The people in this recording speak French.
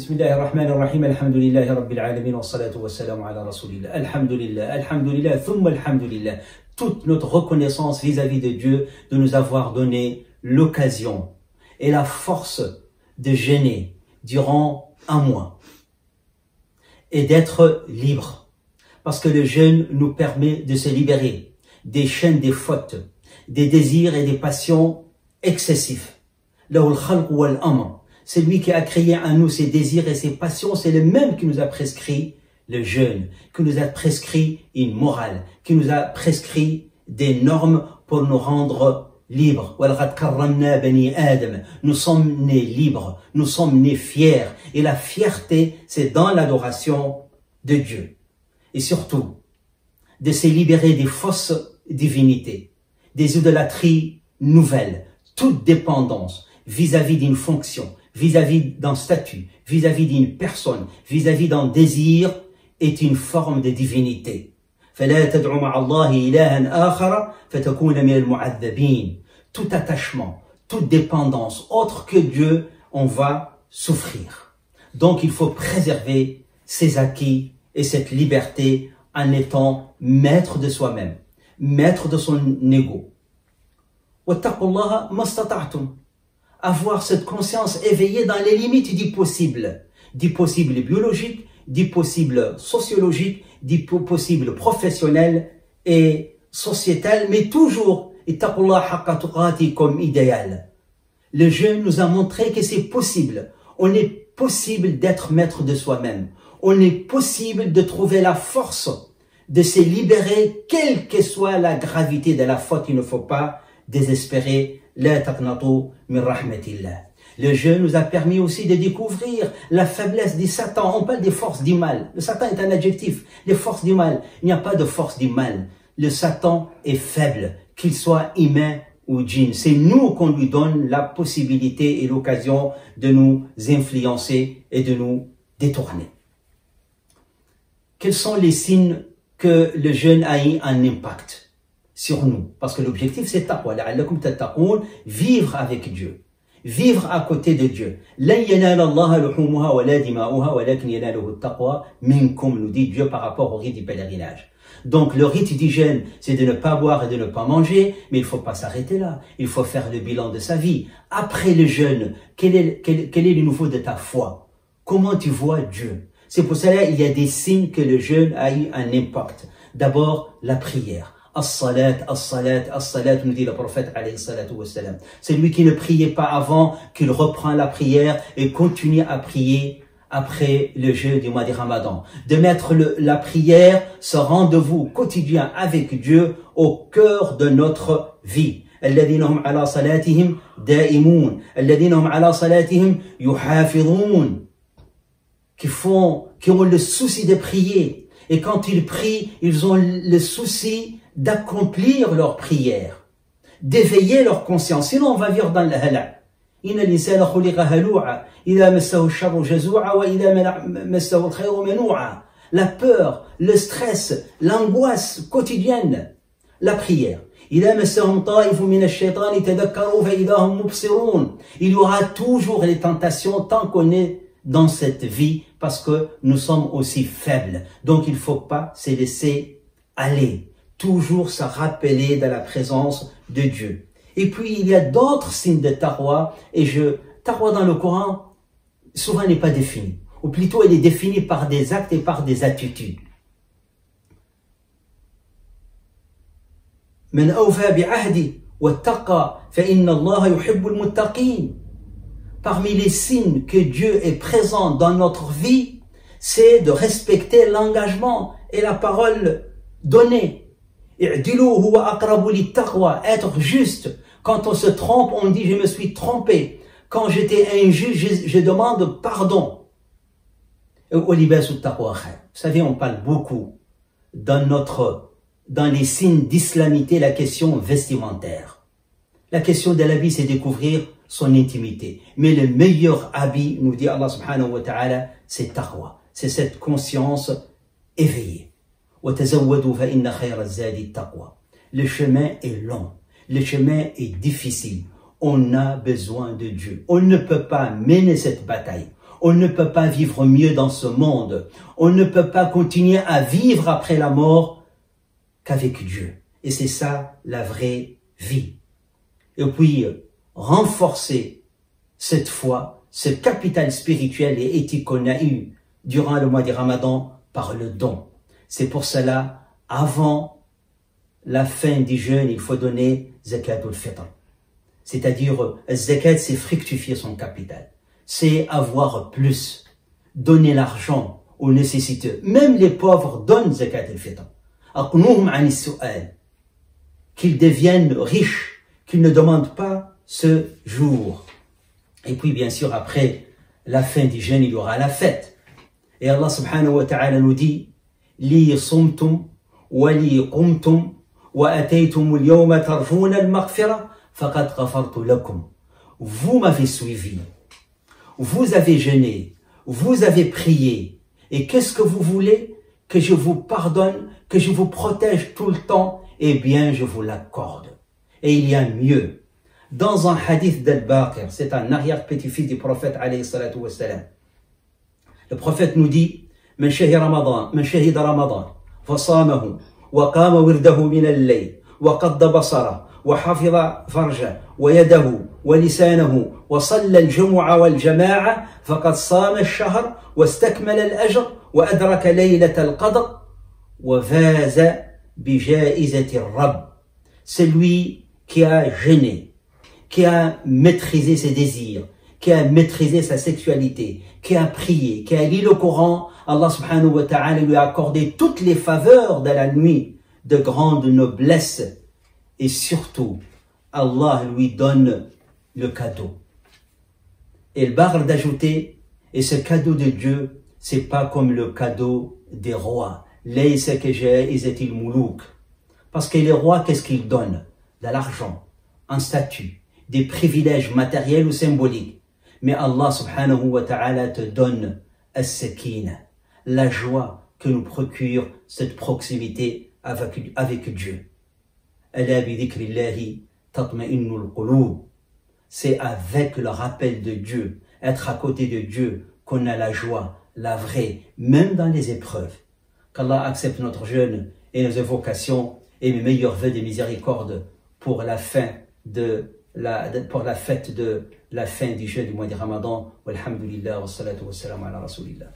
Bismillahir Rahmanir Rahim, alhamdulillahi rabbil alamin, wa salatu wa salam ala rasulillah. Alhamdulillah, alhamdulillah, thumma alhamdulillah. Toute notre reconnaissance vis-à-vis de Dieu de nous avoir donné l'occasion et la force de jeûner durant un mois et d'être libre. Parce que le jeûne nous permet de se libérer des chaînes des fautes, des désirs et des passions excessifs. Lahul khalq wal amr. C'est lui qui a créé en nous ces désirs et ces passions, c'est le même qui nous a prescrit le jeûne, qui nous a prescrit une morale, qui nous a prescrit des normes pour nous rendre libres. Nous sommes nés libres, nous sommes nés fiers. Et la fierté, c'est dans l'adoration de Dieu. Et surtout, de se libérer des fausses divinités, des idolâtries nouvelles, toute dépendance vis-à-vis d'une fonction, vis-à-vis d'un statut, vis-à-vis d'une personne, vis-à-vis d'un désir, est une forme de divinité. Tout attachement, toute dépendance autre que Dieu, on va souffrir. Donc il faut préserver ses acquis et cette liberté en étant maître de soi-même, maître de son ego. Avoir cette conscience éveillée dans les limites du possible biologique, du possible sociologique, du possible professionnel et sociétal, mais toujours comme idéal. Le jeûne nous a montré que c'est possible. On est possible d'être maître de soi-même. On est possible de trouver la force de se libérer, quelle que soit la gravité de la faute. Il ne faut pas désespérer. Le jeûne nous a permis aussi de découvrir la faiblesse du Satan. On parle des forces du mal. Le Satan est un adjectif. Les forces du mal. Il n'y a pas de force du mal. Le Satan est faible, qu'il soit humain ou djinn. C'est nous qu'on lui donne la possibilité et l'occasion de nous influencer et de nous détourner. Quels sont les signes que le jeûne a eu un impact sur nous? Parce que l'objectif c'est taqwa, vivre avec Dieu, vivre à côté de Dieu. Nous dit Dieu par rapport au rite du pèlerinage. Donc le rite du jeûne, c'est de ne pas boire et de ne pas manger, mais il ne faut pas s'arrêter là. Il faut faire le bilan de sa vie. Après le jeûne, quel est le nouveau de ta foi? Comment tu vois Dieu? C'est pour cela qu'il y a des signes que le jeûne a eu un impact. D'abord, la prière. As-salat, as-salat, as-salat, nous dit le prophète alayhi salatu wassalam. C'est lui qui ne priait pas avant, qu'il reprend la prière et continue à prier après le jeûne du mois de Ramadan. De mettre la prière, ce rendez-vous quotidien avec Dieu au cœur de notre vie. الذين هم على صلاتهم دائمون الذين هم على صلاتهم يحافظون qui ont le souci de prier. Et quand ils prient, ils ont le souci d'accomplir leur prière, d'éveiller leur conscience. Sinon, on va vivre dans le hala. Inna l'insana khuliqa halu'a, idha massahu ash-sharru jazu'a wa idha massahu al-khayru manu'a. La peur, le stress, l'angoisse quotidienne, la prière. Idha massahum ta'ifun min ash-shaytani tadhakkaru fa idha hum mubsirun. Il y aura toujours les tentations tant qu'on est dans cette vie, parce que nous sommes aussi faibles. Donc il ne faut pas se laisser aller, toujours se rappeler de la présence de Dieu. Et puis il y a d'autres signes de taqwa, et taqwa dans le Coran souvent n'est pas défini, ou plutôt elle est définie par des actes et par des attitudes. من أوفى بعهده واتقى فإن الله يحب المتقين. Parmi les signes que Dieu est présent dans notre vie, c'est de respecter l'engagement et la parole donnée. Être juste. Quand on se trompe, on dit « je me suis trompé ». Quand j'étais injuste, je demande pardon. Vous savez, on parle beaucoup dans les signes d'islamité, la question vestimentaire. La question de l'habit, c'est découvrir son intimité. Mais le meilleur habit, nous dit Allah subhanahu wa ta'ala, c'est taqwa. C'est cette conscience éveillée. Le chemin est long. Le chemin est difficile. On a besoin de Dieu. On ne peut pas mener cette bataille. On ne peut pas vivre mieux dans ce monde. On ne peut pas continuer à vivre après la mort qu'avec Dieu. Et c'est ça la vraie vie. Et puis, renforcer cette foi, ce capital spirituel et éthique qu'on a eu durant le mois du Ramadan par le don. C'est pour cela, avant la fin du jeûne, il faut donner zakatul fitr. C'est-à-dire, zakat, c'est fructifier son capital. C'est avoir plus, donner l'argent aux nécessiteux. Même les pauvres donnent zakatul fitr. Aqnuhum ani su'al. Qu'ils deviennent riches, qu'ils ne demandent pas ce jour. Et puis, bien sûr, après la fin du jeûne, il y aura la fête. Et Allah subhanahu wa ta'ala nous dit, Li sumtum, wa li qumtum, wa ataytum al-yawma tarjuna al-maghfira, faqad ghafartu lakum. Vous m'avez suivi, vous avez jeûné, vous avez prié. Et qu'est-ce que vous voulez? Que je vous pardonne, que je vous protège tout le temps? Eh bien, je vous l'accorde. Et il y a mieux. Dans un hadith d'Al-Baqir, c'est un arrière-petit-fils du prophète, alayhi salatu wassalam. Le prophète nous dit, من شهد رمضان فصامه وقام ورده من الليل وقضى بصره وحفظ فرجه ويده ولسانه وصلى الجمعة والجماعة فقد صام الشهر واستكمل الأجر وأدرك ليلة القدر وفاز بجائزة الرب. Celui qui a jeûné, qui a maîtrisé ses désirs, qui a maîtrisé sa sexualité, qui a prié, qui a lu le Coran, Allah subhanahu wa ta'ala lui a accordé toutes les faveurs de la nuit de grande noblesse. Et surtout, Allah lui donne le cadeau. Et le Baghr d'ajouter, et ce cadeau de Dieu, c'est pas comme le cadeau des rois. Laysa kaja'izatil muluk. Parce que les rois, qu'est-ce qu'ils donnent? De l'argent, un statut, des privilèges matériels ou symboliques. Mais Allah subhanahu wa ta'ala te donne as-sakina, la joie que nous procure cette proximité avec Dieu. Ala bi dhikrillahi tatma'innul qulub. C'est avec le rappel de Dieu, être à côté de Dieu, qu'on a la joie, la vraie, même dans les épreuves. Qu'Allah accepte notre jeûne et nos évocations et mes meilleurs vœux de miséricorde pour la fête de la fin du jeûne du mois de Ramadan. Walhamdulillah, wa salatu wa salam ala rasulillah.